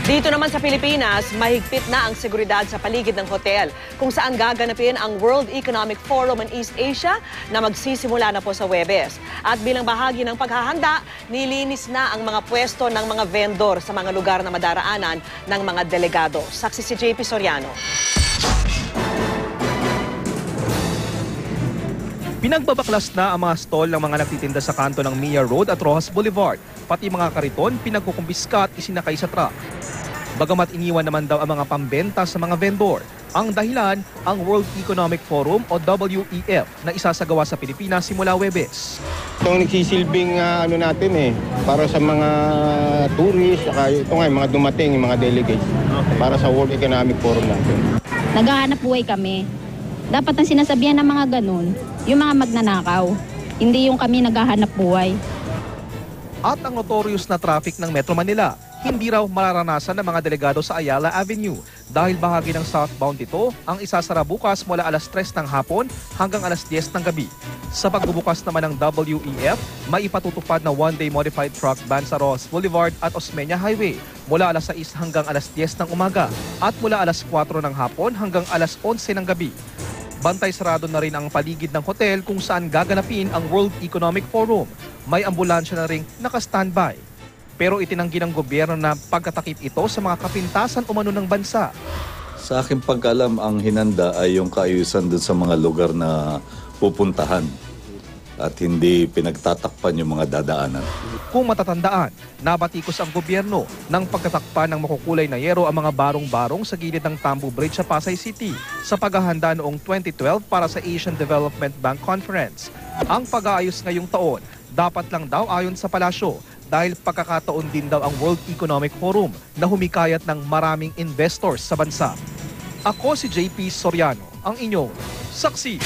Dito naman sa Pilipinas, mahigpit na ang seguridad sa paligid ng hotel kung saan gaganapin ang World Economic Forum in East Asia na magsisimula na po sa Huwebes. At bilang bahagi ng paghahanda, nilinis na ang mga pwesto ng mga vendor sa mga lugar na madaraanan ng mga delegado. Saksi si JP Soriano. Pinagbabaklas na ang mga stall ng mga nagtitinda sa kanto ng Mia Road at Rojas Boulevard. Pati mga kariton, pinagkukumbiska at isinakay sa truck. Bagamat iniwan naman daw ang mga pambenta sa mga vendor. Ang dahilan, ang World Economic Forum o WEF na isasagawa sa Pilipinas simula Huwebes. Itong nagsisilbing para sa mga tourists, saka ito nga, mga dumating, mga delegates, para sa World Economic Forum natin. Naghahanap buhay kami. Dapat ang sinasabihan ng mga ganun, yung mga magnanakaw, hindi yung kami naghahanap buhay. At ang notorious na traffic ng Metro Manila, hindi raw mararanasan ng mga delegado sa Ayala Avenue dahil bahagi ng southbound ito ang isasara bukas mula alas 3 ng hapon hanggang alas 10 ng gabi. Sa pagbubukas naman ng WEF, may ipatutupad na one-day modified truck ban sa Ross Boulevard at Osmeña Highway mula alas 6 hanggang alas 10 ng umaga at mula alas 4 ng hapon hanggang alas 11 ng gabi. Bantay sarado na rin ang paligid ng hotel kung saan gaganapin ang World Economic Forum. May ambulansya na ring naka-standby. Pero itinanggi ng gobyerno na pagkatakip ito sa mga kapintasan umano ng bansa. Sa aking pag-alam, ang hinanda ay yung kaayusan dun sa mga lugar na pupuntahan at hindi pinagtatakpan yung mga dadaanan. Kung matatandaan, nabatikos ang gobyerno ng pagtatakpan ng makukulay na yero ang mga barong-barong sa gilid ng Tambu Bridge sa Pasay City sa paghahanda noong 2012 para sa Asian Development Bank Conference. Ang pag-aayos ngayong taon, dapat lang daw ayon sa palasyo dahil pagkakataon din daw ang World Economic Forum na humikayat ng maraming investors sa bansa. Ako si JP Soriano, ang inyong saksi.